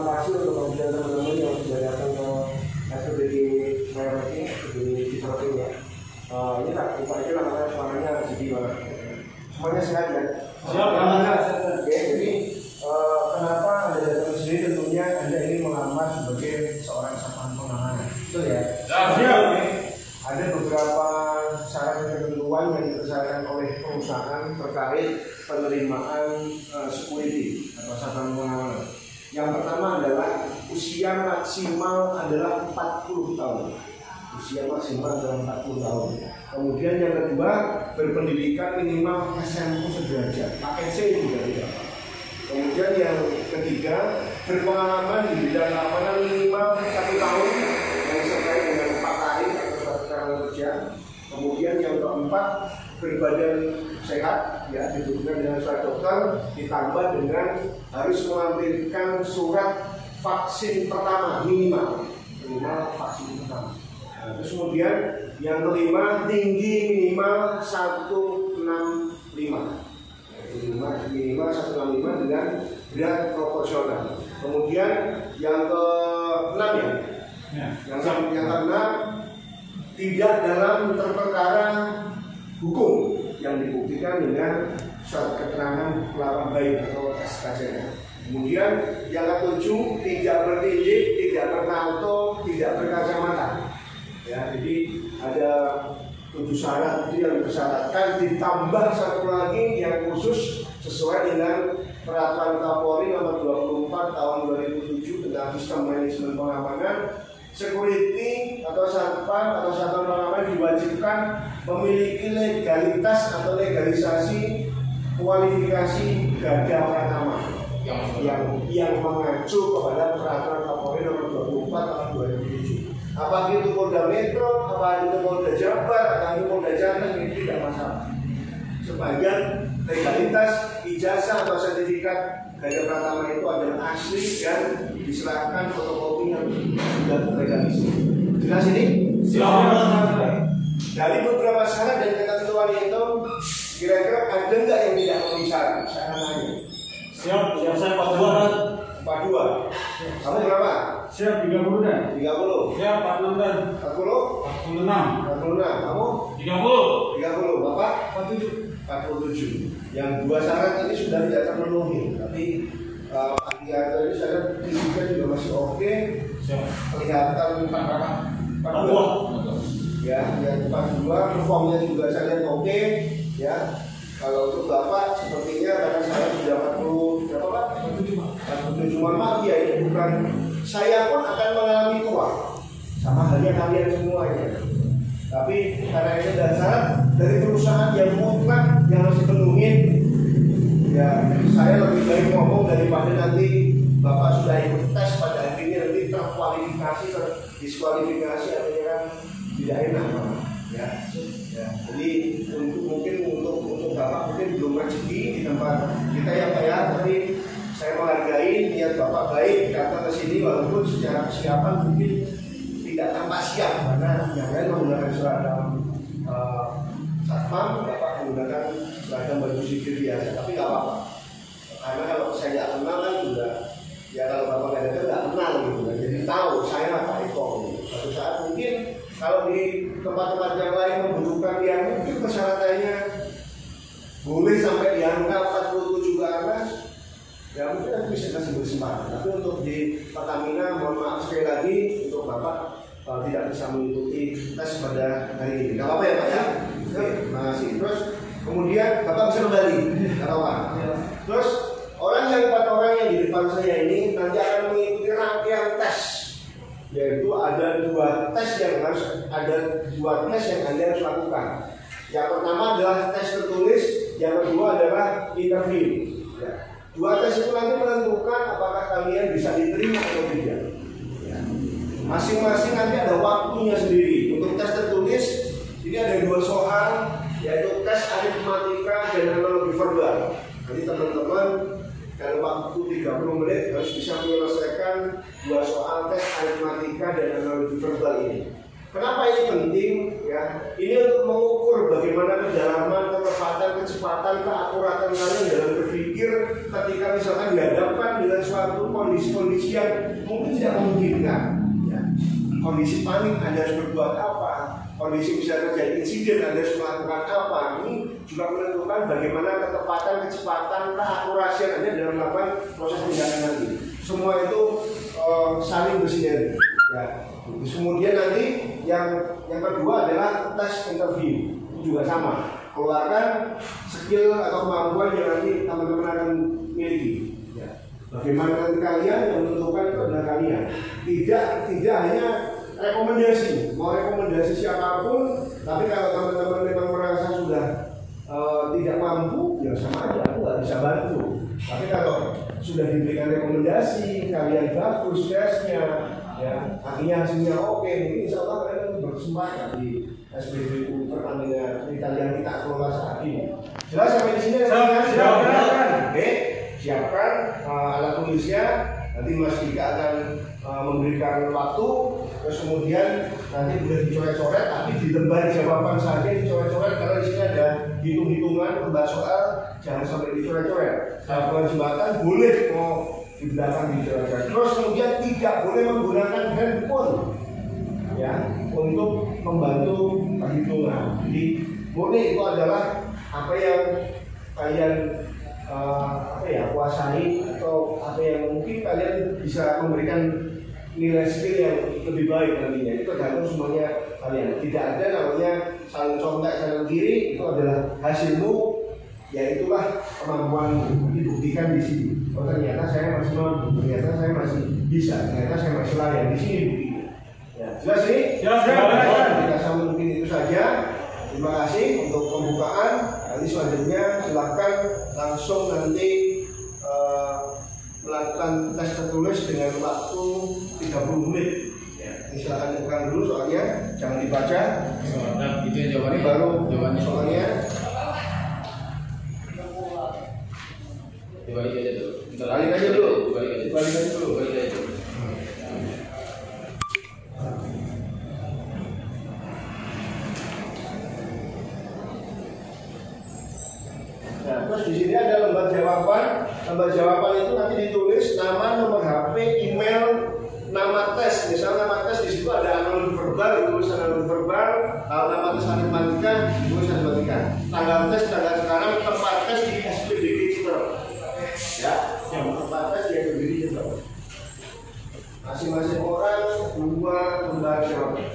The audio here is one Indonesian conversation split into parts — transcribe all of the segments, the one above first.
kasih untuk kemudian teman-teman yang sudah datang ke SPBD Mayoroti di Citroen ya. Ini tak lupa aja lah karena suaranya jadi mana. Semuanya sehat ya? Siap, Pak. Oke, jadi kenapa Anda datang ke sini? Tentunya Anda ini melamar sebagai seorang satuan penanganan. Betul ya? Siap. Ada beberapa syarat dan ketentuan yang dipersyaratkan oleh perusahaan terkait penerimaan security atau satuan pengawalan. Yang pertama adalah usia maksimal adalah 40 tahun. Usia maksimal adalah 40 tahun. Kemudian yang kedua, berpendidikan minimal SMP sederajat. Paket C juga tidak. Kemudian yang ketiga, berpengalaman di bidang keamanan minimal 1 tahun yang sesuai dengan 4 hari atau 1 tahun kerja. Kemudian yang keempat, berbadan sehat, ya dibuktikan dengan surat dokter, ditambah dengan harus melampirkan surat vaksin pertama minimal vaksin pertama. Nah, terus kemudian yang kelima, tinggi minimal 165. Minimal 165 dengan berat proporsional. Kemudian yang keenam ya. Yang keenam, tidak dalam terperkara hukum yang dibuktikan dengan surat keterangan kelapa baik atau SKCN. Kemudian yang ketujuh, tidak bertindik, tidak bertato, tidak berkacamata. Ya, jadi ada 7 syarat itu yang dipersyaratkan, ditambah satu lagi yang khusus sesuai dengan Peraturan Kapolri Nomor 24 Tahun 2007 tentang Sistem Manajemen Pengamanan. Security atau satpam atau satuan pengamanan diwajibkan memiliki legalitas atau legalisasi kualifikasi garda pratama yang mengacu kepada Peraturan Kapolri Nomor 24 Tahun 2007. Apa itu Polda Metro, apa itu Polda Jabar, atau itu Polda Jateng, ini tidak masalah. Sebagian legalitas ijazah atau sertifikat garda pratama itu adalah asli dan diserahkan fotokopinya sudah terlegalisir. Jelas ini? Siap. Dari beberapa syarat dan ketentuan itu, kira-kira ada nggak yang tidak memenuhi syarat? Saya nanya. Siap, saya 42. 42. Kamu berapa? Siap, 30 dan. 30. Siap, 46 dan. 40. 46. 46. Kamu? 30. 30. Bapak? 47. 47. Yang dua syarat ini sudah tidak terpenuhi, tapi pagi hari ini saya fisika juga masih oke. Siap. Kelihatan 42. Ya, yang 42 performnya juga saya lihat oke. Ya, kalau untuk bapak sepertinya karena saya sudah 40 berapa pak? 47. Mohon maaf ya, ini bukan saya pun akan mengalami tua sama halnya kalian semuanya. Tapi karena ini dasar dari perusahaan yang mutlak yang harus dipenuhi, ya saya lebih baik ngomong daripada nanti bapak sudah ikut tes pada akhirnya nanti terkualifikasi, terdiskualifikasi, artinya kan tidak enak ya. Jadi untuk bapak mungkin belum rezeki di tempat kita ya pak ya, tapi saya menghargai niat bapak baik datang ke sini walaupun secara kesiapan mungkin tidak tampak siap karena yang lain menggunakan seragam satpam, bapak menggunakan seragam baju sipil biasa, tapi nggak apa-apa. Karena kalau saya nggak kenal kan juga, ya kalau bapak nggak datang nggak kenal gitu kan, jadi tahu saya Pak Eko. Suatu saat mungkin kalau di tempat-tempat yang lain membutuhkan yang mungkin persyaratannya boleh sampai di angka 47 ke atas, ya mungkin aku bisa kasih bersemangat. Tapi untuk di Pertamina, mohon maaf sekali lagi untuk bapak tidak bisa mengikuti tes pada hari ini. Gak apa-apa ya Pak ya? Oke, terima kasih. Terus kemudian Bapak bisa kembali, gak apa-apa. Terus orang yang 4 orang yang di depan saya ini nanti akan mengikuti rangkaian tes, yaitu ada 2 tes yang harus Anda harus lakukan. Yang pertama adalah tes tertulis, yang kedua adalah interview. Ya. 2 tes itu nanti menentukan apakah kalian bisa diterima atau tidak. Masing-masing nanti ada waktunya sendiri. Untuk tes tertulis ini ada 2 soal, yaitu tes aritmatika dan analogi verbal. Jadi teman-teman dalam waktu 30 menit harus bisa menyelesaikan 2 soal tes aritmatika dan analogi verbal ini. Kenapa ini penting? Ya, ini untuk mengukur bagaimana kedalaman, ketepatan, kecepatan, keakuratan kalian dalam berpikir ketika misalkan dihadapkan dengan suatu kondisi kondisi-kondisi yang mungkin tidak memungkinkan. Ya. Kondisi panik Anda harus berbuat apa? Kondisi bisa terjadi insiden Anda harus melakukan apa? Ini juga menentukan bagaimana ketepatan, kecepatan, keakurasian Anda dalam melakukan proses tindakan nanti. Semua itu saling bersinergi. Ya. Kemudian nanti yang kedua adalah tes interview, itu juga sama. Keluarkan skill atau kemampuan yang nanti teman-teman akan miliki. Ya. Bagaimana nanti kalian yang menentukan itu adalah kalian. Tidak hanya rekomendasi, mau rekomendasi siapapun, tapi kalau teman-teman memang merasa sudah tidak mampu, ya sama aja, aku nggak bisa bantu. Tapi kalau sudah diberikan rekomendasi, kalian bagus tesnya, ya, artinya hasilnya oke, mungkin insya Allah kalian berkesempatan di SPBU pertandingan Italia kita kelola saat ini. Jelas sampai di sini? Siapkan, oke, siapkan alat tulisnya. Nanti Mas Dika akan memberikan waktu, terus kemudian nanti boleh dicoret-coret, tapi di lembar jawaban saja dicoret-coret karena di sini ada hitung-hitungan lembar soal, jangan sampai dicoret-coret. Kalau jembatan boleh mau di belakang dicoret-coret. Terus kemudian tidak boleh menggunakan handphone, ya, untuk membantu perhitungan. Jadi boleh itu adalah apa yang kalian kuasai atau apa yang mungkin kalian bisa memberikan nilai skill yang lebih baik nantinya. Itu tergantung semuanya kalian. Tidak ada namanya saling contek kanan kiri, itu adalah hasilmu, ya itulah kemampuanmu dibuktikan di sini. Oh ternyata saya masih mampu, ternyata saya masih bisa, ternyata saya masih layak di sini buktinya. Ya, jelas ini? Jelas. Tidak sama mungkin itu saja. Terima kasih untuk pembukaan. Nanti selanjutnya silahkan langsung nanti melakukan tes tertulis dengan waktu 30 menit. Ya, ini silahkan bukan dulu soalnya, jangan dibaca. Itu yang jawabannya. Baru jawabannya soalnya. Dibalik aja dulu. Balik aja dulu. Balik aja dulu. Nah, terus di sini ada lembar jawaban. Lembar jawaban itu nanti ditulis nama, nomor HP, email, nama tes. Misalnya nama tes di situ ada analisis verbal, ditulis analisis verbal. Kalau nama tes matematika, ditulis matematika. Tanggal tes, tanggal sekarang, tempat tes di SPDG Citra. Ya, yang tempat tes di SPDG Citra. Masing-masing orang 2 lembar jawaban.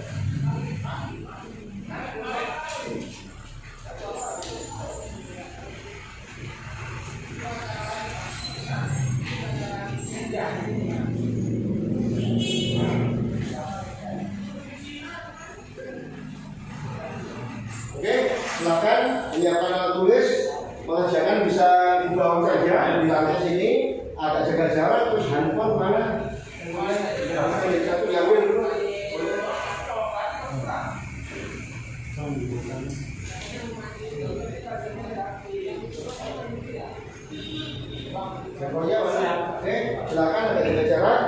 Oke, silakan menyiapkan alat tulis. Pengerjaan bisa di bawah saja di lantai sini. Agak jaga jarak. Terus handphone mana? Satu yang dulu. Handphonenya mana? Oke, silakan agak jaga jarak.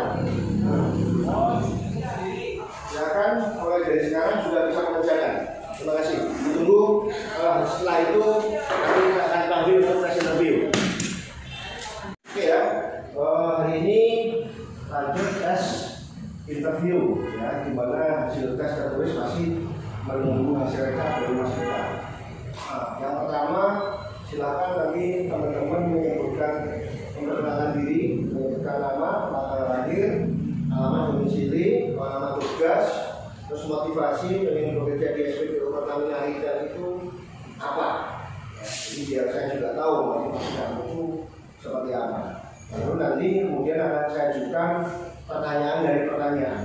Silakan mulai dari sekarang sudah bisa mengerjakan. Terima kasih. Tunggu setelah itu nanti akan panggil untuk tes interview. Oke ya, hari ini lanjut tes interview ya, di mana hasil tes tertulis masih menunggu hasil rekap dari Mas Dika. Nah, yang pertama silakan nanti teman-teman menyebutkan perkenalan diri, menyebutkan nama, tanggal lahir, alamat domisili, alamat tugas, terus motivasi ingin bekerja di SPBU Pertamina Hidayat itu apa? Ya, jadi biar saya juga tahu motivasi kamu itu seperti apa. Lalu nanti kemudian akan saya ajukan pertanyaan dari pertanyaan.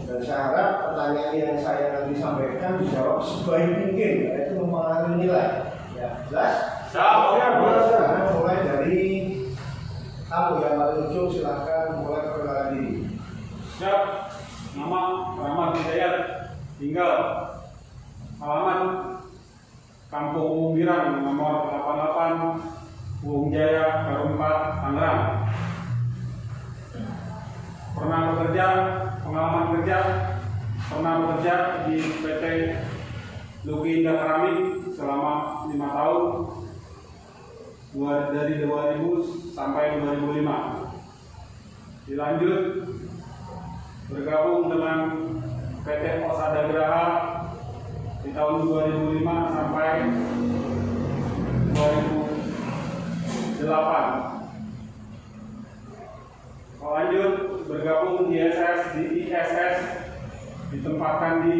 Dan saya harap pertanyaan yang saya nanti sampaikan dijawab sebaik mungkin, yaitu mempengaruhi nilai. Ya, jelas? Siap. Mulai dari kamu yang paling ujung, silahkan mulai perkenalan diri. Siap. Nama Rahmat Hidayat, tinggal alamat Kampung Umum Birang, nomor 88 Wung Jaya, RW 4, Tangerang. Pernah bekerja, pengalaman kerja, pernah bekerja di PT Luki Indah Keramik selama 5 tahun, dari 2000 sampai 2005. Dilanjut bergabung dengan PT Osada Graha di tahun 2005 sampai 2008. Lanjut bergabung di ISS, ditempatkan di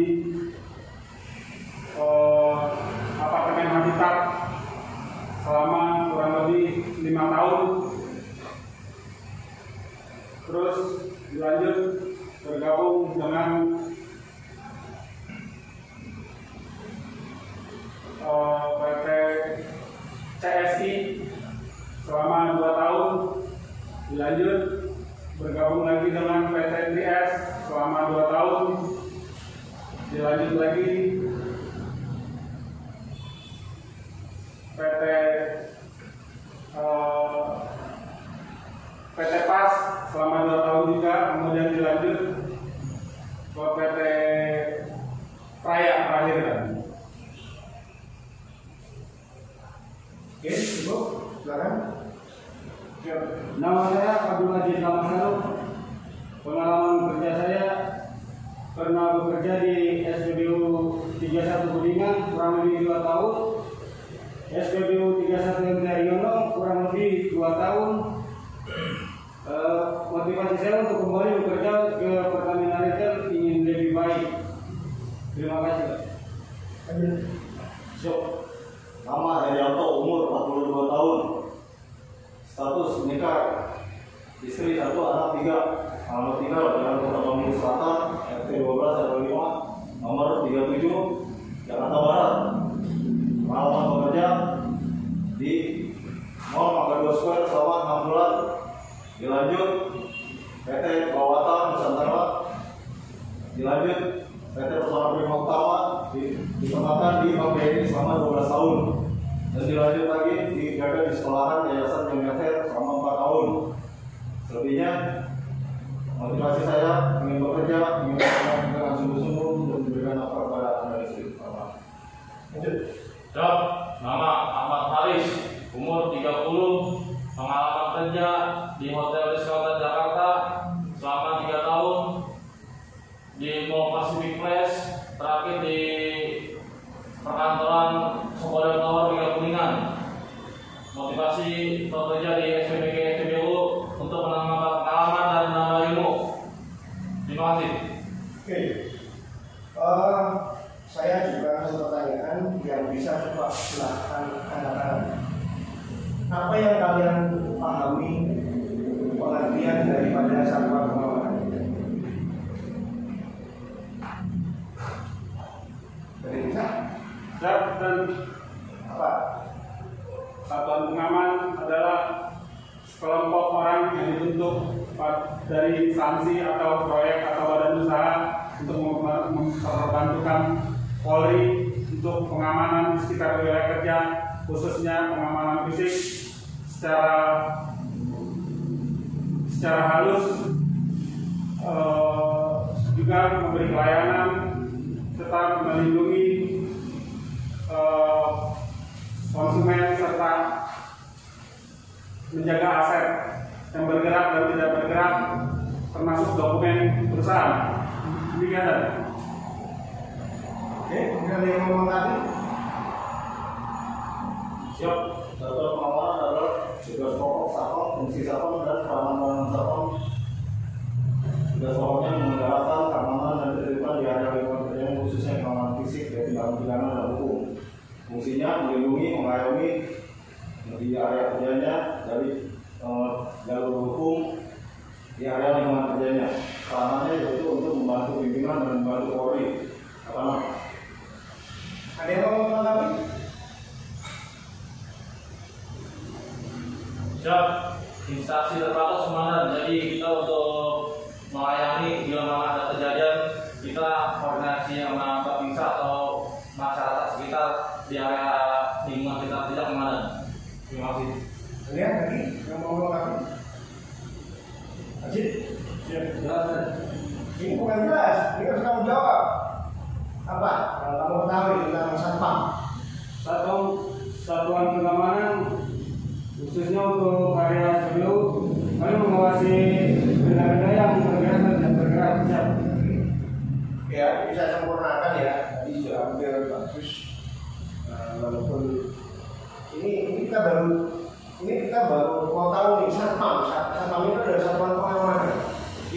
apartemen Habitat selama kurang lebih 5 tahun. Terus dilanjut bergabung dengan PT CSI selama 2 tahun. Dilanjut bergabung lagi dengan PT TS selama 2 tahun. Dilanjut lagi PT PAS selama 2 tahun juga. Kemudian dilanjut ke PT Raya terakhir kan. Oke, Ibu, silakan. Nama saya Abdul Majid Lamasaruk. Pengalaman kerja saya pernah bekerja di SPBU 31 Kuningan kurang lebih 2 tahun, SPBU 31 MT Haryono kurang lebih 2 tahun. Motivasi saya untuk kembali bekerja ke Pertamina Retail ingin lebih baik. Terima kasih. Nama Herianto, umur 42 tahun, status menikah, istri 1, anak 3, alamat tinggal Jalan Kota Bandung Selatan, RT 12 RW 5, nomor 37, Jakarta Barat. Pengalaman bekerja di Mall Mangga 2 Square selama 6 bulan. Dilanjut PT Bawatan Nusantara. Dilanjut PT Persona Prima Utama ditempatkan di Bank BNI selama 12 tahun. Dan dilanjut lagi dijaga di sekolahan Yayasan Jamiater selama 4 tahun. Selebihnya motivasi saya ingin bekerja, ingin bekerja dengan sungguh-sungguh untuk memberikan nafkah kepada anak istri. Lanjut. Job, nama Ahmad Haris, umur 30, pengalaman kerja di Hotel Rizal Jakarta selama 3 tahun, di Mall Pacific Place, terakhir di perkantoran Sokoda Tower 3 Kuningan. Motivasi bekerja di SPBG SPBU untuk menambah pengalaman dan menambah ilmu. Terima kasih. Oke. Saya juga ada pertanyaan yang bisa coba silahkan katakan. Apa yang kalian pahami pengertian daripada satuan pengawalan? Dari bisa? Dan Apa? satuan pengaman adalah sekelompok orang yang dibentuk dari instansi atau proyek atau badan usaha untuk memperbantukan Polri untuk pengamanan di sekitar wilayah kerja, khususnya pengamanan fisik secara halus, juga memberi pelayanan serta melindungi konsumen serta menjaga aset yang bergerak dan tidak bergerak, termasuk dokumen perusahaan. Demikian. Oke, kemudian yang ngomong tadi. Siap. Satuan pengawalan adalah tugas pokok Satpam, fungsi Satpam dan keamanan Satpam. Tugas pokoknya menegakkan keamanan dan ketertiban di area lingkungan kerja, khususnya keamanan fisik dari tindakan pidana dan hukum. Fungsinya melindungi, mengayomi di area kerjanya dari jalur hukum di area lingkungan kerjanya. Peranannya yaitu untuk membantu pimpinan dan membantu Polri. Ada yang ngomong lagi? Siap. Instansi terbatas komandan. Jadi kita untuk melayani bila mana ada kejadian, kita koordinasi sama Bapingsa atau masyarakat sekitar di area lingkungan kita tidak komandan. Terima kasih. Lihat tadi yang ngomong lagi. Ajit? Jelas. Ini bukan jelas, ini harus kamu jawab. Apa? Kalau kamu ketahui tentang Satpam. Satuan pengamanan khususnya untuk area SPBU kami mengawasi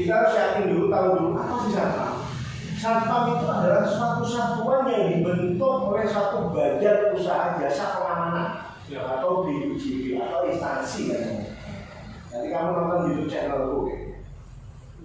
kita harus yakin dulu, tahu dulu apa sih satpam. Satpam itu adalah suatu satuan yang dibentuk oleh suatu badan usaha jasa pengamanan atau BUJB atau instansi kan. Jadi kamu nonton YouTube channel aku?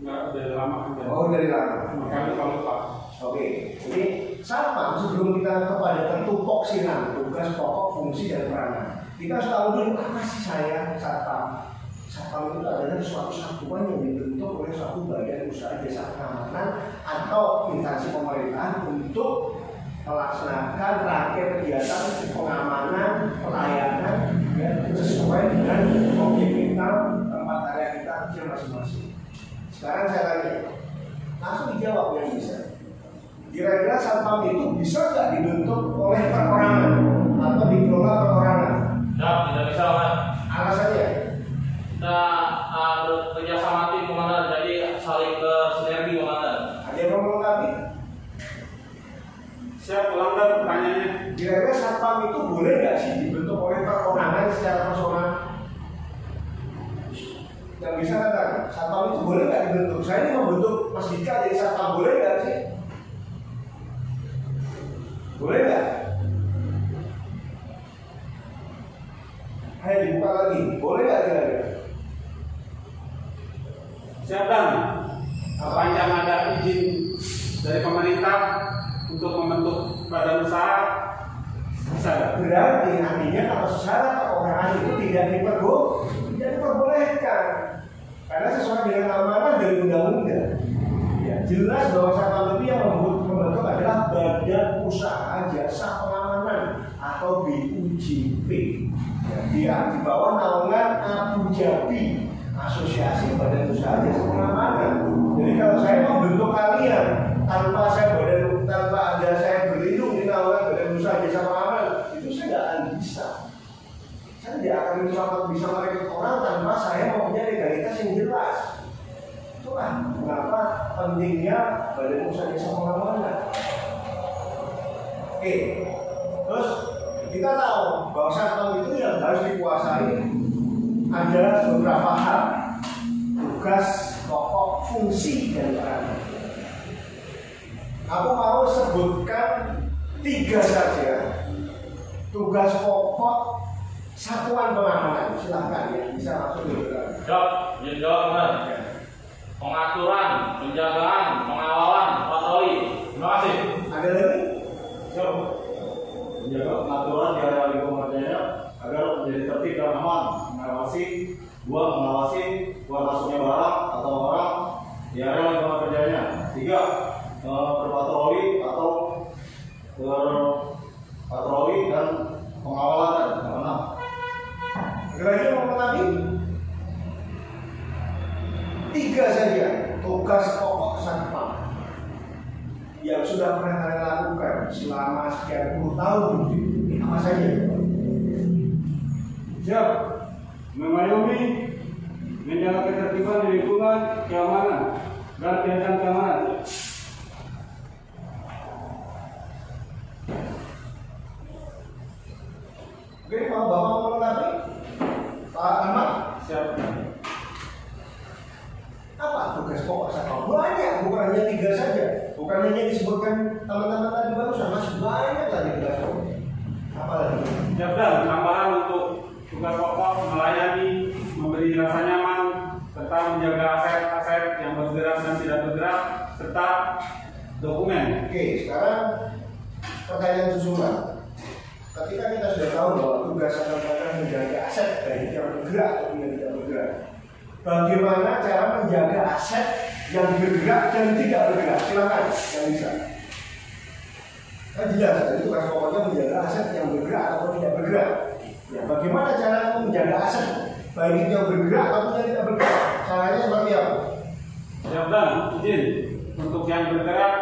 Enggak, dari lama kan. Oh, dari lama. Makanya lupa lupa. Oke, jadi satpam sebelum kita kepada tupoksinya tugas pokok, fungsi dan peranan, kita harus tahu dulu apa sih saya satpam. Satpam itu adalah suatu satuan yang dibentuk oleh suatu badan usaha jasa pengamanan atau instansi pemerintah untuk melaksanakan rangkaian kegiatan pengamanan, pelayanan ya, sesuai dengan objek vital tempat area kita kerja masing-masing. Sekarang saya tanya, langsung dijawab yang bisa. Kira-kira satpam itu bisa nggak dibentuk oleh perorangan atau dikelola perorangan? Tidak bisa, Mas. Alasannya? Kita bekerja sama tim komandan, jadi saling bersinergi komandan. Ada yang mau melengkapi? Siap, pelanggan pertanyaannya. Kira-kira satpam itu boleh nggak sih dibentuk oleh perorangan secara personal? Yang bisa katakan, satpam itu boleh nggak dibentuk? Saya ini membentuk Mas Dika jadi satpam, boleh nggak sih? Boleh nggak? Ayo dibuka lagi, boleh nggak kira-kira? Siap dan sepanjang ada izin dari pemerintah untuk membentuk badan usaha bisa nggak? Berarti artinya kalau secara perorangan itu tidak diperbolehkan karena sesuai dengan amanah dari undang-undang. Ya, jelas bahwa satpam itu yang membentuk adalah badan usaha jasa pengamanan atau BUJP. Ya, dia di bawah naungan Abu Dhabi, Asosiasi Badan Usaha Jasa Pengamanan. Jadi kalau saya membentuk kalian tanpa ada saya berlindung di naungan Badan Usaha Jasa Pengamanan, itu saya tidak akan bisa. Saya tidak akan bisa merekrut orang tanpa saya mempunyai legalitas yang jelas. Itulah kenapa pentingnya Badan Usaha Jasa Pengamanan. Oke, terus kita tahu bahwa satpam itu yang harus dikuasai ada beberapa hal, tugas pokok, fungsi dan peran. Aku mau sebutkan 3 saja tugas pokok satuan pengamanan. Silahkan ya, bisa langsung diberikan. Jawab, Mas. Pengaturan, penjagaan, pengawalan, patroli. Terima kasih. Ada lagi? Siap. Menjaga pengaturan di area lingkungan kerjanya agar menjadi tertib dan aman. Mengawasi keluar masuknya barang atau orang di area lingkungan kerjanya. 3. Berpatroli atau berpatroli dan pengawalan. Ada lagi yang mau melengkapi? 3 saja tugas pokok satpam yang sudah pernah kalian lakukan selama sekian puluh tahun. Apa saja? Siap. Mengayomi, menjaga ketertiban di lingkungan, keamanan, dan kegiatan keamanan. Oke, mau Bapak mau melengkapi? Pak Ahmad? Siap. Apa tugas pokok satpam? Banyak, bukan hanya 3 saja. Bukan hanya disebutkan teman-teman tadi barusan, masih banyak lagi tugas pokok. Apa lagi? Siap dan tambahan untuk tugas pokok melayani, memberi rasa nyaman, serta menjaga aset-aset yang bergerak dan tidak bergerak, serta dokumen. Oke, sekarang pertanyaan susulan. Ketika kita sudah tahu bahwa tugas adalah menjaga aset baik yang bergerak atau yang tidak bergerak, bagaimana cara menjaga aset yang bergerak dan tidak bergerak? Silakan yang bisa. Kan jelas, jadi tugas pokoknya menjaga aset yang bergerak atau tidak bergerak. Ya, bagaimana cara menjaga aset baik yang bergerak atau yang tidak bergerak? Caranya seperti apa? Siap dan izin untuk yang bergerak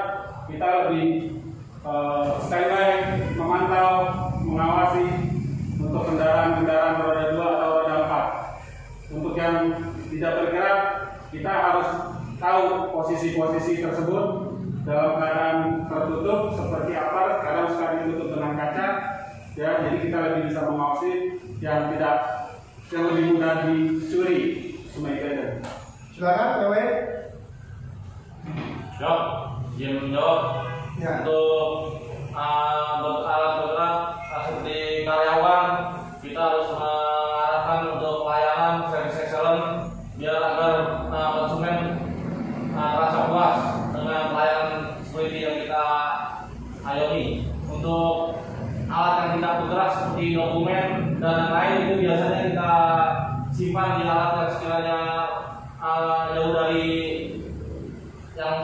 kita lebih standby, memantau, mengawasi untuk kendaraan-kendaraan roda 2 atau roda 4. Untuk yang tidak bergerak, kita harus tahu posisi-posisi tersebut dalam keadaan tertutup seperti apa. Sekarang ditutup dengan kaca, ya, jadi kita lebih bisa mengawasi yang lebih mudah dicuri. Cuma itu aja. Silakan, Dewe. Siap, izin menjawab. Ya. Untuk alat bergerak seperti karyawan, kita harus mengarahkan untuk pelayanan service excellence biar agar konsumen merasa puas dengan pelayanan security yang kita ayomi. Untuk alat yang tidak bergerak seperti dokumen dan lain itu biasanya kita simpan di alat yang sekiranya jauh dari yang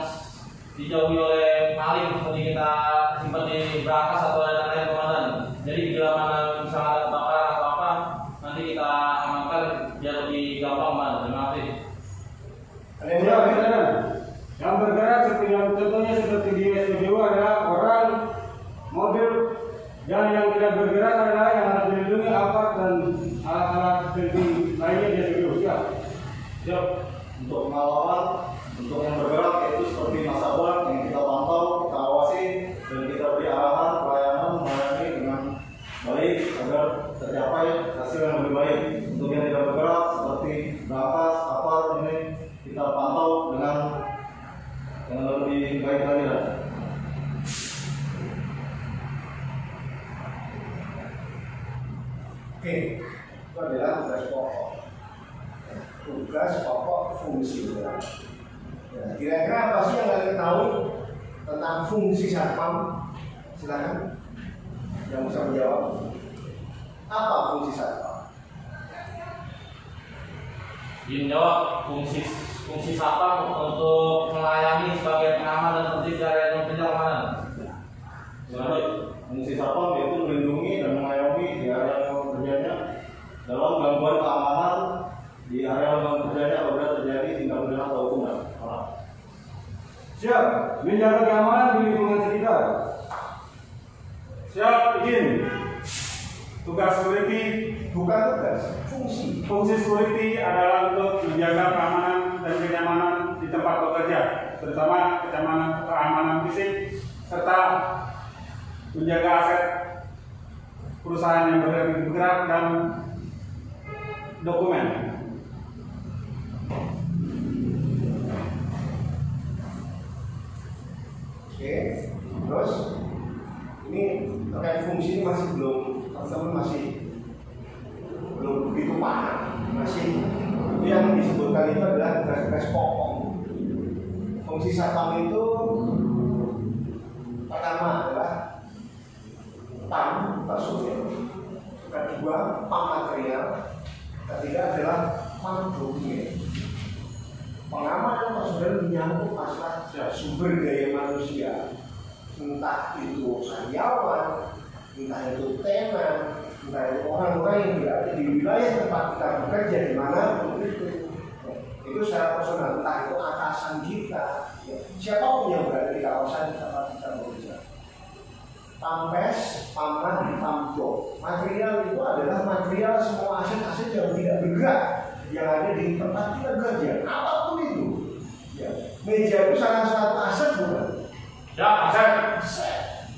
dijauhi oleh maling, seperti kita simpan di berangkas atau dan lain komandan. Jadi bila mana misalnya ada kebakaran atau apa, nanti kita amankan biar lebih gampang, Mbak. Terima kasih. Ya, yang bergerak seperti yang contohnya seperti di SPBU adalah orang, mobil, dan yang tidak bergerak adalah yang harus dilindungi aparat dan alat-alat penting lainnya di SPBU. Siap. Untuk pengalaman, untuk yang bergerak yaitu seperti nasabah yang kita pantau, kita awasi, dan kita beri arahan pelayanan melayani dengan baik agar tercapai hasil yang lebih baik. Untuk yang tidak bergerak seperti berangkas, kapal ini kita pantau dengan yang lebih baik lagi. Oke, itu adalah tugas pokok. Tugas pokok fungsi. Ya, kira-kira apa sih yang kalian tahu tentang fungsi satpam? Silakan yang bisa menjawab. Apa fungsi satpam? Izin jawab. Fungsi satpam untuk melayani sebagai pengaman dan tertib dari area kenyamanan. Fungsi satpam yaitu melindungi dan mengayomi di area kerjanya dalam gangguan keamanan di area kerjanya apabila terjadi tindak pidana atau hukuman. Siap, menjaga keamanan di lingkungan sekitar. Siap, izin. Tugas security, Bukan tugas, fungsi. fungsi security adalah untuk menjaga keamanan dan kenyamanan di tempat bekerja, terutama keamanan fisik serta menjaga aset perusahaan yang bergerak dan dokumen. Oke, terus ini terkait fungsi ini masih belum, teman-teman masih belum begitu paham. Masih itu yang disebutkan itu adalah tugas-tugas pokok. Fungsi satpam itu pertama adalah PAM personil, kedua PAM material, ketiga adalah PAM dokumen. Pengamanan personil menyangkut masalah sumber daya manusia, entah itu karyawan, entah itu tenan, entah itu orang-orang yang berada di wilayah tempat kita bekerja di mana itu secara personal, entah itu atasan kita, siapapun yang berada di kawasan tempat kita bekerja. Pampes, pamran, pamjo. Material itu adalah material semua aset-aset yang tidak bergerak yang ada di tempat kita bekerja, apapun itu. Ya. Meja itu salah satu aset bukan? Ya, aset.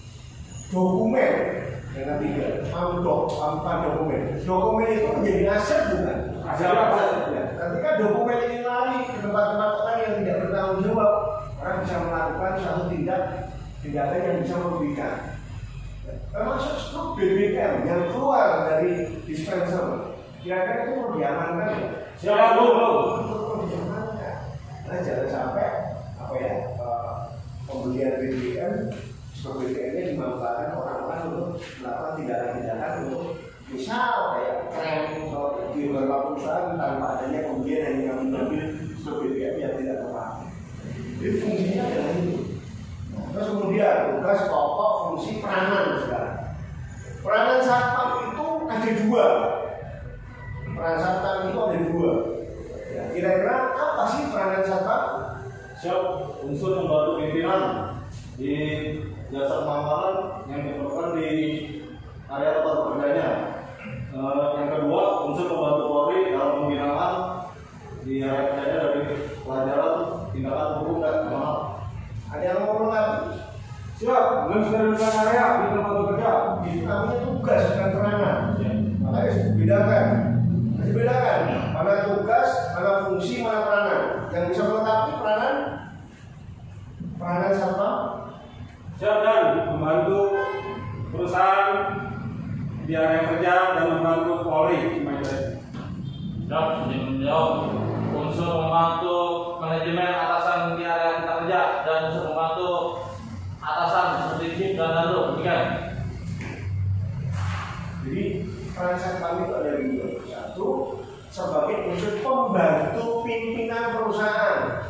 Dokumen yang ketiga, dokumen. Dokumen itu menjadi aset bukan? Aset. Ya. Ketika dokumen ini lari ke tempat-tempat orang yang tidak bertanggung jawab, orang bisa melakukan suatu tindakan yang bisa merugikan. Termasuk struk BBM yang keluar dari dispenser, kira-kira itu mau diamankan ya? Siapa dulu? Nah, jangan sampai pembelian BBM, struk BBM-nya dimanfaatkan orang-orang untuk melakukan tindakan-tindakan untuk misal kayak krem di beberapa perusahaan tanpa adanya pembelian yang mengambil struk BBM yang tidak tepat. Jadi fungsinya adalah itu. Terus kemudian tugas pokok fungsi peranan sekarang. Peranan satpam itu ada dua. Peranan satpam itu ada dua. Ya, kira-kira apa sih peranan satpam? Siap, unsur membantu pimpinan di jasa pengamanan yang diperlukan di area tempat bekerjanya. Yang kedua, unsur membantu Polri dalam pembinaan di area kerjanya dari pelajaran tindakan hukum dan keamanan. Ada yang mau melengkapi? Siap, mensterilkan area di tempat bekerja. Itu namanya tugas, bukan peranan. Makanya harus dibedakan. Mana tugas, mana fungsi, mana peranan. Yang bisa melengkapi peranan peranan satpam siap dan membantu perusahaan di area kerja dan membantu Polri. Siap menjawab unsur membantu manajemen atasan di area kita kerja dan unsur membantu atasan seperti chief dan lalu demikian. Jadi peran satpam itu ada dua. Satu, sebagai unsur pembantu pimpinan perusahaan.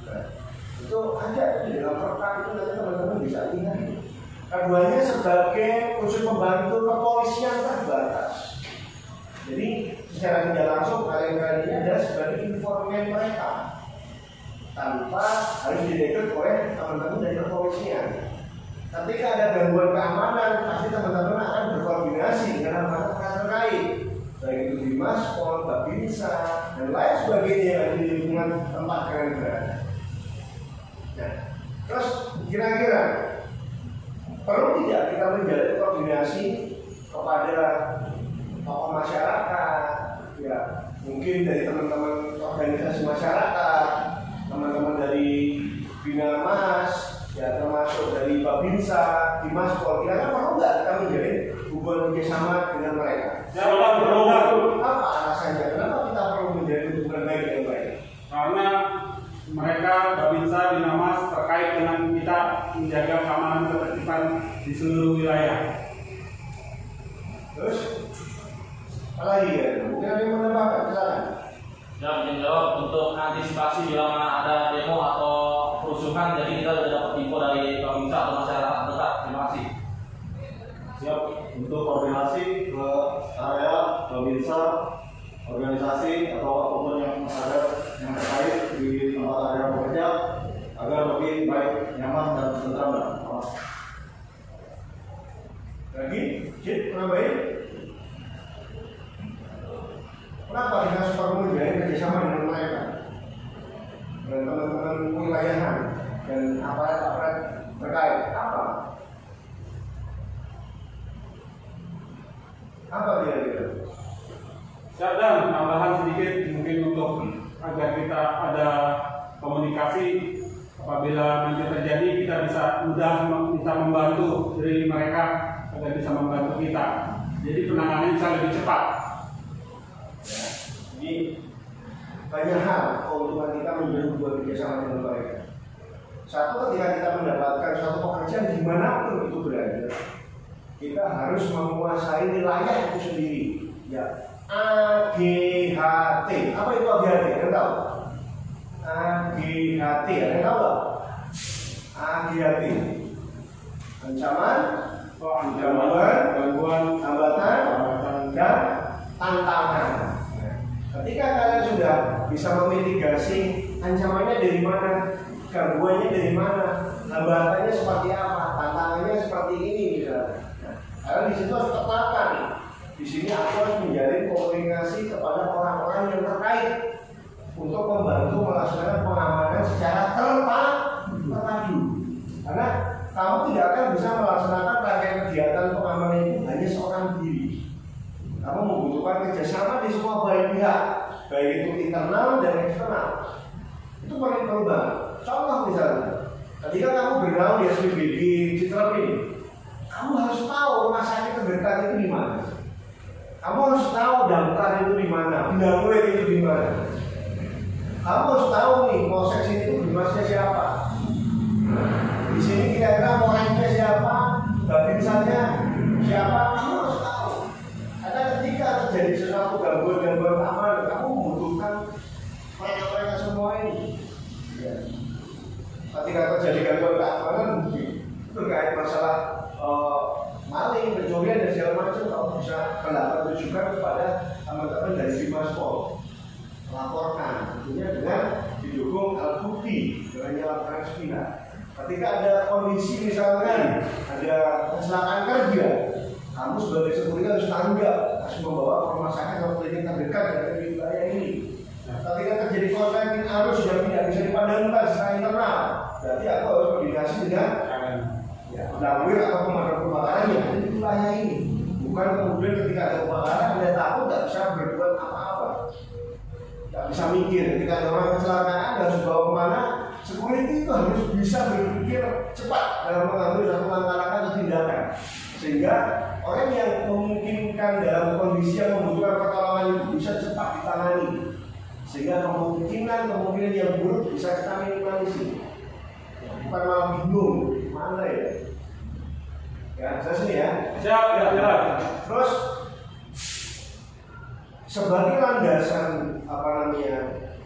Nah, itu ada di dalam perkara itu, nanti teman-teman bisa lihat. Keduanya sebagai unsur pembantu kepolisian terbatas. Jadi secara tidak langsung kalian ini adalah sebagai informan mereka tanpa harus direkrut oleh teman-teman dari kepolisian. Ketika ada gangguan keamanan, pasti teman-teman akan berkoordinasi dengan aparat terkait, baik itu Dimas, Pol, Babinsa, dan lain sebagainya yang di lingkungan tempat kalian berada. Nah, terus kira-kira perlu tidak kita menjalin koordinasi kepada tokoh masyarakat, ya mungkin dari teman-teman organisasi masyarakat, teman-teman dari Bina Mas, ya termasuk dari Babinsa, Dimas Pol, kira-kira perlu nggak kita menjalin hubungan kerjasama dengan mereka? Apa alasannya? Kenapa kita perlu menjalin hubungan baik dengan mereka? Karena mereka Babinsa, Bina Mas terkait dengan kita menjaga keamanan ketertiban di seluruh wilayah. Terus apa lagi ya? Mungkin ada yang menambahkan, silakan. Ya, menjawab untuk antisipasi bila mana ada demo atau kerusuhan, jadi kita sudah dapat info dari Babinsa atau masyarakat dekat. Terima kasih. Siap untuk koordinasi ke area Babinsa, organisasi atau apapun yang ada yang terkait di tempat area bekerja agar lebih baik, nyaman dan tentram dan aman. Lagi, Cip, nambahin. Kenapa kita perlu menjalin kerjasama dengan mereka, dengan teman-teman wilayahan dan aparat-aparat terkait? Apa kira-kira? Siap dan tambahan sedikit mungkin untuk agar kita ada komunikasi apabila nanti terjadi, kita bisa mudah bisa membantu dari mereka agar bisa membantu kita. Jadi penanganan bisa lebih cepat. Jadi banyak hal keuntungan kita menjalin hubungan kerjasama dengan mereka. Satu, ketika kita mendapatkan suatu pekerjaan dimanapun itu berada, kita harus menguasai wilayah itu sendiri. Ya, AGHT. Apa itu AGHT? Anda tahu? AGHT, Anda tahu nggak? AGHT. Ancaman, gangguan, hambatan, dan tantangan. Ketika kalian sudah bisa memitigasi ancamannya dari mana, gangguannya dari mana, hambatannya seperti apa, tantangannya seperti ini misalnya. Karena di situ harus tetapkan. Di sini aku harus menjalin komunikasi kepada orang-orang yang terkait untuk membantu melaksanakan pengamanan secara terpadu. Karena kamu tidak akan bisa melaksanakan rangkaian kegiatan pengamanan itu hanya seorang diri. Kamu membutuhkan kerjasama di semua pihak, baik itu internal dan eksternal. Itu perlu banget. Contoh misalnya, ketika kamu bernaung di SPBD Citra ini, kamu harus tahu rumah sakit terdekat itu di mana. Kamu harus tahu damkar itu di mana, binamulet itu di mana. Kamu harus tahu nih polsek sini itu bimasnya siapa. Di sini kira-kira polseknya siapa, babinsanya siapa, kamu harus tahu. Karena ketika terjadi sesuatu gangguan keamanan, kamu membutuhkan mereka semua ini. Ya. Ketika terjadi gangguan keamanan, terkait masalah maling, pencurian dan segala macam, kamu bisa pendapat rujukan kepada teman-teman dari Dimas Pol, laporkan, tentunya dengan didukung alat bukti dengan nyala transmina. Ketika ada kondisi misalkan ada kecelakaan kerja, kamu sebagai sekuritas harus tanggap, harus membawa ke rumah sakit atau klinik terdekat dari wilayah ini. Ketika terjadi konflik arus yang tidak bisa dipadamkan secara internal, berarti aku harus koordinasi dengan damwir atau pemadam kebakaran yang ada di wilayah ini. Bukan kemudian ketika ada kebakaran Anda takut tidak bisa berbuat apa-apa. nggak bisa mikir. Ketika ada orang kecelakaan harus bawa kemana, security itu harus bisa berpikir cepat dalam mengambil satu langkah-langkah atau tindakan, sehingga orang yang memungkinkan dalam kondisi yang membutuhkan pertolongan itu bisa cepat ditangani, sehingga kemungkinan yang buruk bisa kita minimalisir. Bukan malah bingung mana ya? Ya, saya sini ya. Siap, ya. Terus sebagai landasan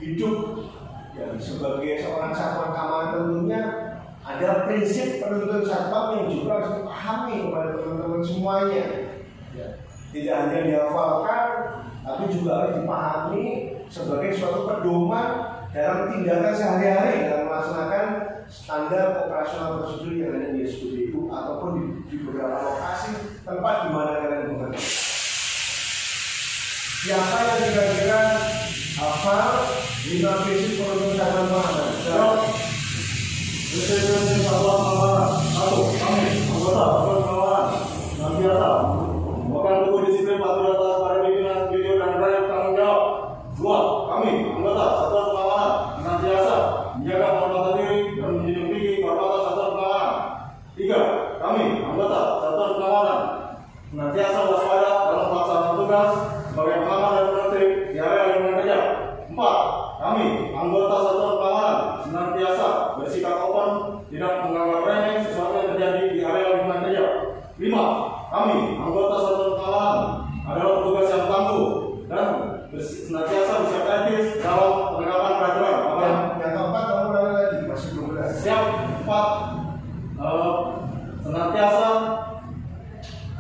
hidup ya, sebagai seorang satuan keamanan tentunya ada prinsip penuntun satpam yang juga harus dipahami kepada teman-teman semuanya. Ya. Tidak hanya dihafalkan, tapi juga harus dipahami sebagai suatu pedoman dalam tindakan sehari-hari dalam melaksanakan standar operasional prosedur yang ada di SPBU ataupun di beberapa lokasi tempat di mana kalian bekerja. Siapa yang kira-kira hafal 5 prinsip penuntun satuan keamanan? Prinsip satuan keamanan. 1. Kami anggota satuan keamanan senantiasa memegang teguh disiplin patuh atas para pimpinan video dan rakyat tanggung jawab. 2. Kami anggota satuan keamanan senantiasa menjaga kehormatan diri dan menjunjung tinggi kehormatan satuan keamanan. 3. Kami anggota satuan keamanan senantiasa waspada dalam pelaksanaan tugas sebagai pengaman dan penertib di area lingkungan kerja. 4. Kami anggota satuan keamanan senantiasa bersikap open, tidak menganggap remeh sesuatu yang terjadi di area lingkungan kerja. 5. Kami anggota satuan keamanan adalah petugas yang tangguh dan senantiasa bersikap etis dalam penegakan peraturan. Yang keempat kamu ulangi lagi, masih belum benar. Siap. 4. Senantiasa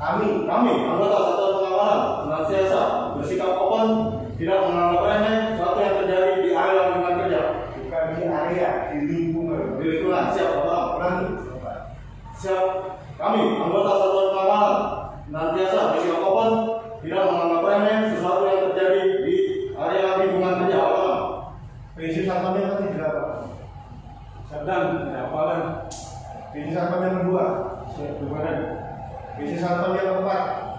kami anggota satuan keamanan senantiasa bersikap open, tidak menganggap remeh sesuatu yang terjadi di area lingkungan kerja. Bukan di area, di lingkungan. Di lingkungan. Siap, Bapak. Ulangi. Siap. Kami anggota satuan keamanan senantiasa bersikap open, tidak menganggap remeh sesuatu yang terjadi di area lingkungan kerja. Bapak. Prinsip satpam yang berapa? Sedang, hafalan. Prinsip satpam yang kedua. Prinsip satpam yang keempat.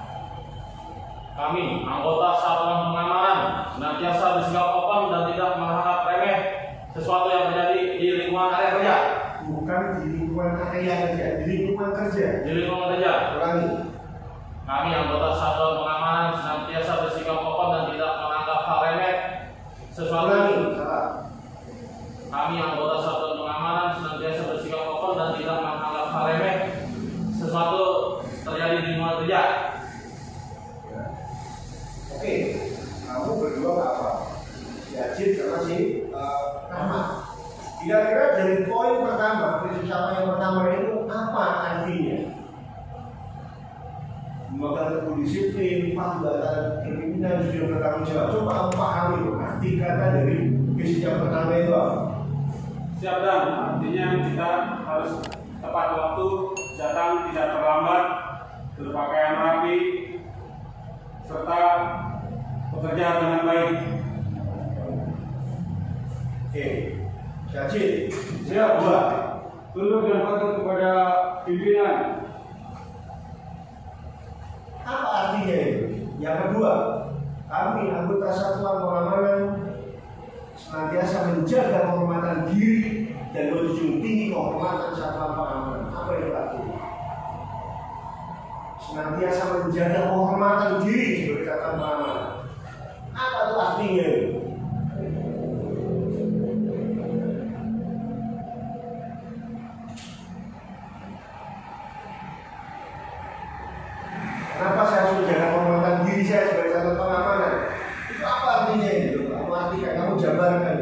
Kami anggota satuan pengamanan senantiasa bersikap open dan tidak menganggap remeh sesuatu yang terjadi di lingkungan area kerja. Bukan di lingkungan area kerja, di lingkungan kerja. Di lingkungan kerja. Ulangi. Kami anggota satuan pengamanan senantiasa bersikap open dan tidak menganggap hal remeh sesuatu. Ulangi. Salah. Kami anggota satuan pengamanan senantiasa bersikap open dan tidak menganggap hal remeh sesuatu terjadi di lingkungan kerja. Oke, kamu berdua nggak apa? Ya, Jin sama si Rahmat. Kira-kira dari poin pertama, prinsip satpam yang pertama itu apa artinya? Memegang teguh disiplin, patuh atas kepimpinan, jujur bertanggung jawab. Coba kamu pahami arti kata dari prinsip yang pertama itu apa? Siap, dan artinya kita harus tepat waktu, datang tidak terlambat, berpakaian rapi, serta bekerja dengan baik. Oke, Syajid. Siap, Pak. Tunduk dan patuh kepada pimpinan. Apa artinya itu? Yang kedua, kami anggota satuan pengamanan senantiasa menjaga kehormatan diri dan menjunjung tinggi kehormatan satuan pengamanan. Apa itu artinya? Senantiasa menjaga kehormatan diri sebagai satuan pengamanan. Apa itu artinya itu? Kenapa saya harus menjaga kehormatan diri saya sebagai satuan pengamanan? Itu apa artinya itu? Kamu artikan, kamu jabarkan.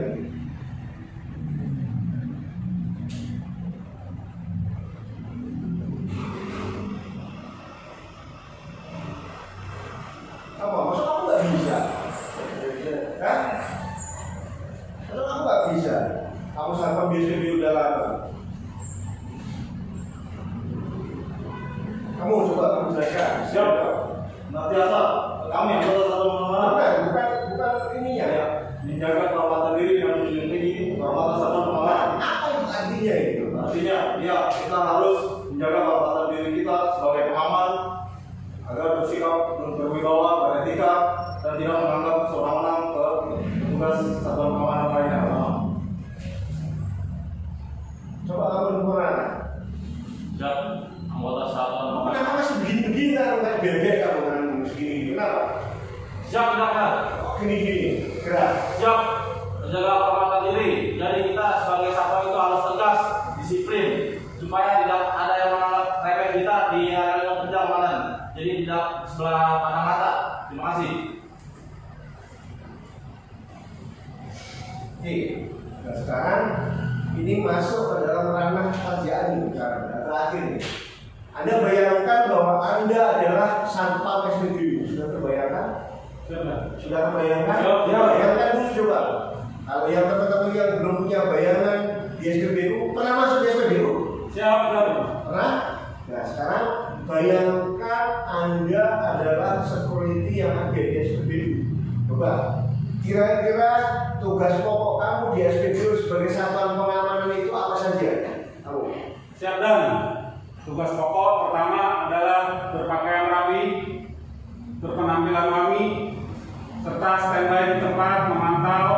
Apa? Masa kamu nggak bisa? Hah? Masa kamu nggak bisa? Kamu satpam BSPB udah lama. Kamu coba kamu jelaskan. Siap. Senantiasa kami anggota satuan keamanan Bukan ininya ya. menjaga kehormatan diri dan menjunjung tinggi kehormatan satuan keamanan. Apa itu artinya itu? Artinya, ya kita harus menjaga kehormatan diri kita sebagai pengaman agar bersikap berwibawa, beretika, dan tidak menganggap sewenang-wenang ke tugas Coba kamu kemana? Siap, anggota satuan. Kenapa masih begini-begini kan bebek kamu kan segini? Kenapa? Siap, silakan. Gini-gini, gerak. Siap, menjaga kehormatan diri. Jadi kita sebagai satuan itu harus tegas, disiplin, supaya tidak ada yang meremeh kita di area kerja komandan. Jadi tidak sebelah pandang mata. Terima kasih. Oke, nah sekarang ini masuk ke dalam ranah kerjaan bicara. Terakhir nih, Anda bayangkan bahwa Anda adalah satpam SPBU. Sudah terbayangkan? Sudah terbayangkan? Ya, bayangkan dulu coba. Kalau yang teman-teman yang belum punya bayangan di SPBU, pernah masuk di SPBU? Siap, Pernah? Nah sekarang bayangkan Anda adalah security yang ada di SPBU. Coba, kira-kira tugas pokok kamu di SPBU sebagai satuan pengamanan itu apa saja? Kamu? Siap dan tugas pokok pertama adalah berpakaian rapi, berpenampilan rapi, serta standby di tempat memantau,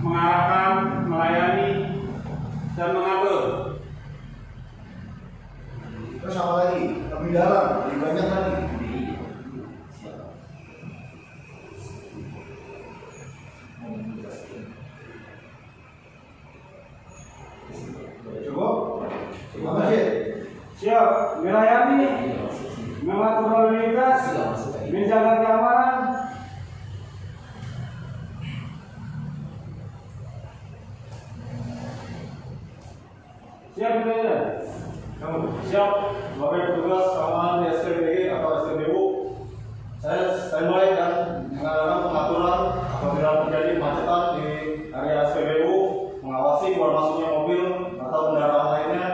mengarahkan, melayani, dan mengatur. Terus apa lagi? Lebih dalam, lebih banyak lagi. Cukup? Siap, melayani, mengatur lalu lintas, menjaga keamanan. Siap, ya. Kamu siap sebagai petugas keamanan di SPBG atau SPBU. Saya standby dan mengadakan pengaturan apabila terjadi kemacetan di area SPBU, mengawasi keluar masuknya mobil atau kendaraan lainnya,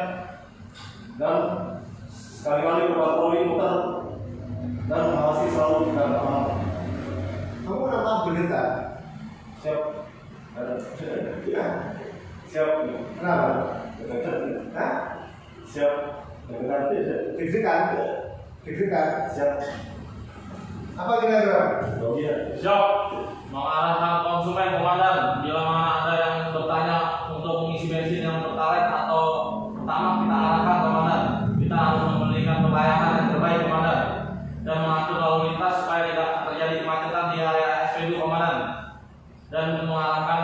dan sekali-kali berpatroli muter dan mengawasi selalu tingkat keamanan. Kamu nama berita? Siap. Ya. Siap. Kenapa? Hah? Siap. Deg-degan? Deg-degan? Siap. Apa kira-kira? Siap, mengarahkan konsumen komandan. Bila mana ada yang bertanya untuk mengisi bensin yang pertalite atau pertama kita arahkan komandan. Kita harus memberikan pelayanan yang terbaik komandan dan mengatur lalu lintas supaya tidak terjadi kemacetan di area SPBU komandan dan mengarahkan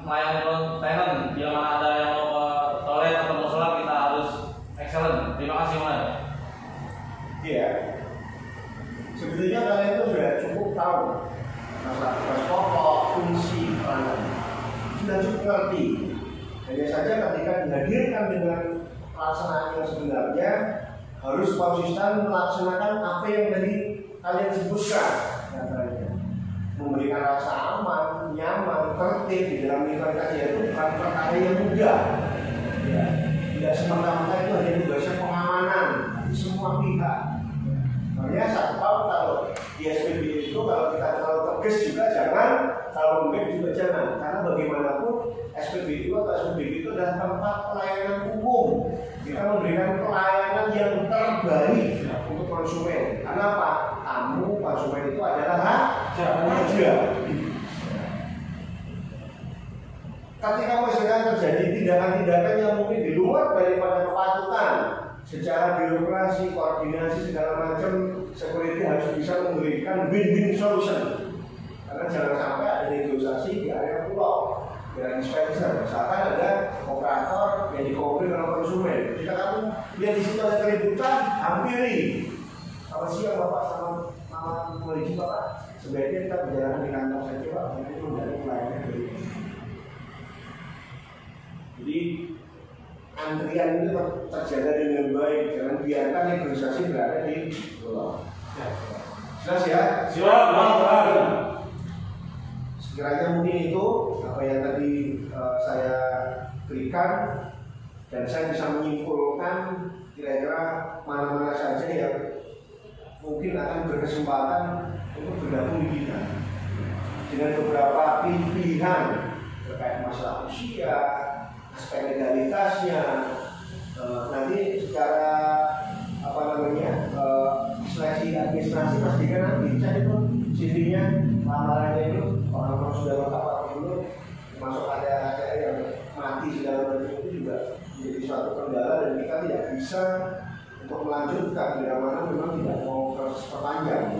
melayani kontainer. Bila mana ada yang mau ke toilet atau mau sholat kita harus excellent. Terima kasih komandan. Iya. Sebetulnya kalian itu sudah cukup tahu masalah tugas pokok, fungsi, peranan. Sudah cukup ngerti. Hanya saja ketika dihadirkan dengan pelaksanaan yang sebenarnya harus konsisten melaksanakan apa yang tadi kalian sebutkan. Memberikan rasa aman, nyaman, tertib di dalam lingkungan kerja itu bukan perkara yang mudah. Ya. Tidak semata-mata itu hanya tugasnya pengamanan semua pihak. Makanya satpam kalau di SPBU itu kalau kita terlalu tegas juga jangan, kalau mungkin juga jangan, karena bagaimanapun SPBU atau SPBU itu adalah tempat pelayanan umum. Kita memberikan pelayanan yang terbaik untuk konsumen. Karena apa? Kamu konsumen itu adalah raja. Ketika misalkan terjadi tindakan-tindakan yang mungkin di luar daripada kepatutan, secara birokrasi, koordinasi segala macam, security harus bisa memberikan win-win solution. Karena jangan sampai ada negosiasi di area pulau dengan dispenser. Misalkan ada operator yang dikomplain oleh konsumen. Jika kamu lihat di situ ada keributan, hampiri. Selamat siang Bapak, selamat malam polisi Bapak. Sebaiknya kita berjalan di kantor saja Pak, nanti dari pelayanan dari. Jadi antrian itu terjaga dengan baik, jangan biarkan negosiasi berada di pulau. Jelas ya? Siap. Sekiranya mungkin itu apa yang tadi saya berikan dan saya bisa menyimpulkan kira-kira mana-mana saja yang mungkin akan berkesempatan untuk bergabung di kita dengan beberapa pilihan terkait masalah usia, aspek legalitasnya, nanti secara apa namanya seleksi administrasi pastikan nanti cek itu CV-nya, lamarannya itu orang-orang sudah lengkap dulu, termasuk ada yang mati segala macam itu juga menjadi suatu kendala dan kita tidak bisa untuk melanjutkan bila mana memang tidak mau perpanjang.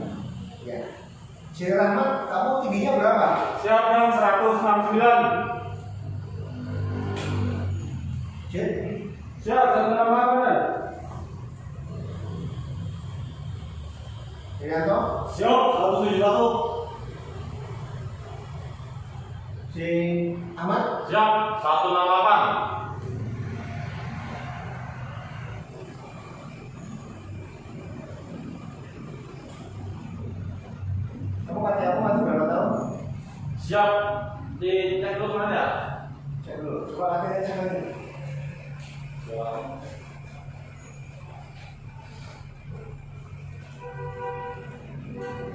Ya. Si Rahmat, kamu tingginya berapa? Siap dan 169. Cik? Siap, 168. Irianto? Siap, 171. Si Ahmad? Siap, 168. Kamu katanya aku masih berapa tahun? Siap, dicek dulu mana ya? Cek dulu, coba katanya cek lagi.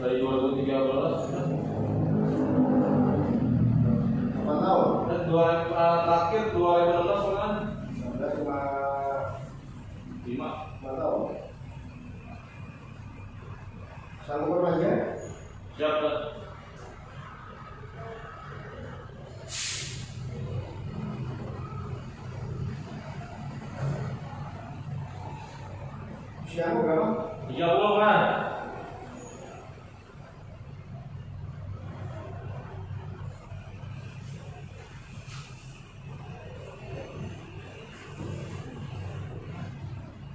Dari 2013 8 tahun? dan terakhir 2016 kan? 19 cuma 5 tahun. Selalu bermanja? Siap, Pak. Usiamu berapa? 30 kan?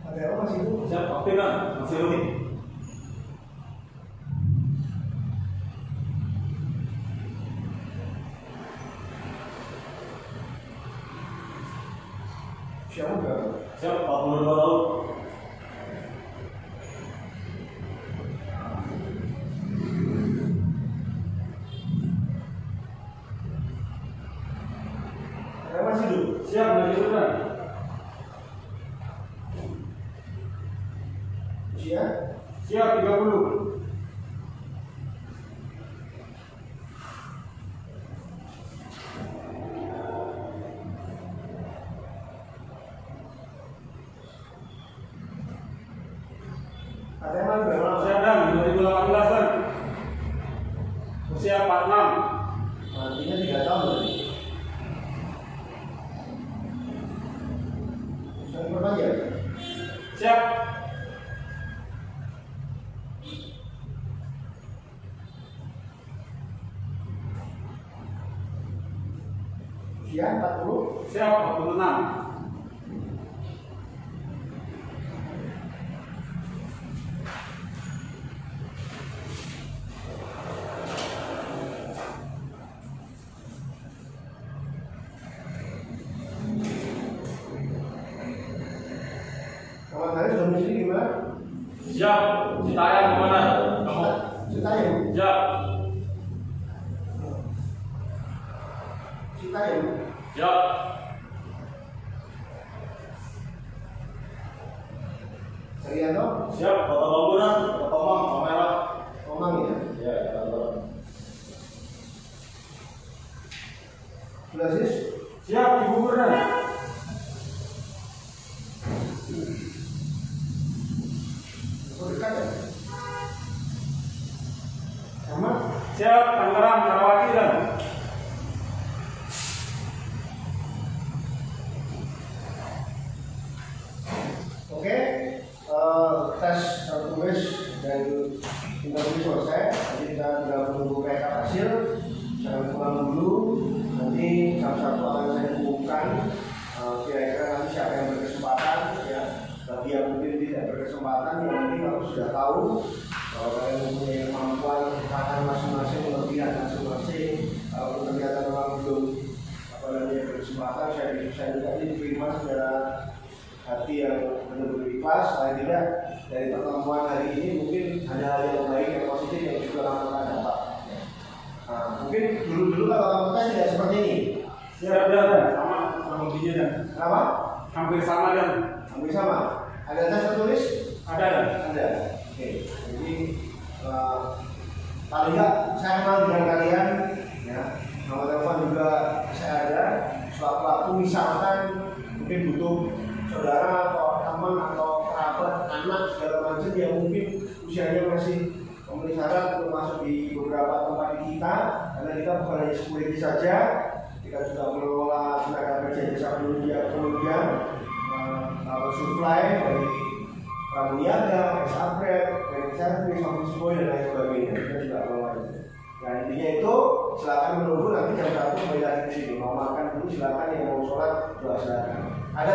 Ada apa masih itu? Siap, oke kan? Masih rugi. Usiamu berapa? Siap, 42 tahun. Ada masih dulu? Siap, melanjutkan. Usia? Siap, 30. Ada yang berapa? Siap dan 2018 kan? Usia 46. Artinya 3 tahun berarti. Selalu bermanja? Siap. Usia 40? Siap 46. Kawan saya sudah di gimana? Siap, Citayam kemana? Kamu? Citayam? Siap, Citayam? siap, Serianto? Siap, Kota Bangunan, Kota Tomang, Kamera. Omang ya? Ya, Kota. Belasis? Siap, Ibu Gubernur. Oh, dekat ya? Sama? Siap Tangerang Karawaci dan Oke, tes tertulis dan interview selesai. Nanti kita tinggal menunggu rekap hasil. Jangan pulang dulu. Nanti jam 1 akan saya umumkan. Kira-kira nanti siapa yang berkesempatan ya. Bagi yang mungkin tidak berkesempatan, yang nanti kalau sudah tahu kalau kalian mempunyai kemampuan kekuatan masing-masing, kelebihan masing-masing. Kalau ternyata memang belum berkesempatan, saya juga diterima secara hati yang benar-benar ikhlas. Paling tidak dari pertemuan hari ini mungkin ada hal yang baik, yang positif yang juga kamu akan dapat. Nah, mungkin dulu kalau kamu tes tidak seperti ini. siap dan sama buktinya dan Kenapa? hampir sama dan Hampir sama. Ada tes tertulis? ada dan Ada. Oke. Jadi paling tidak saya kenal dengan kalian. Ya. Nomor telepon juga saya ada. Suatu-waktu misalkan mungkin butuh saudara atau teman atau kerabat, anak segala macam yang mungkin usianya masih memenuhi syarat untuk masuk di beberapa tempat di kita, karena kita bukan hanya security saja, kita juga mengelola tenaga kerja desa penunjang, supply dari pramuniaga, esabret, servis, office boy dan lain sebagainya. Kita juga bawa itu. Nah intinya itu silakan menunggu nanti jam 1 kembali lagi ke sini. Mau makan dulu silakan, yang mau sholat juga silakan. Ada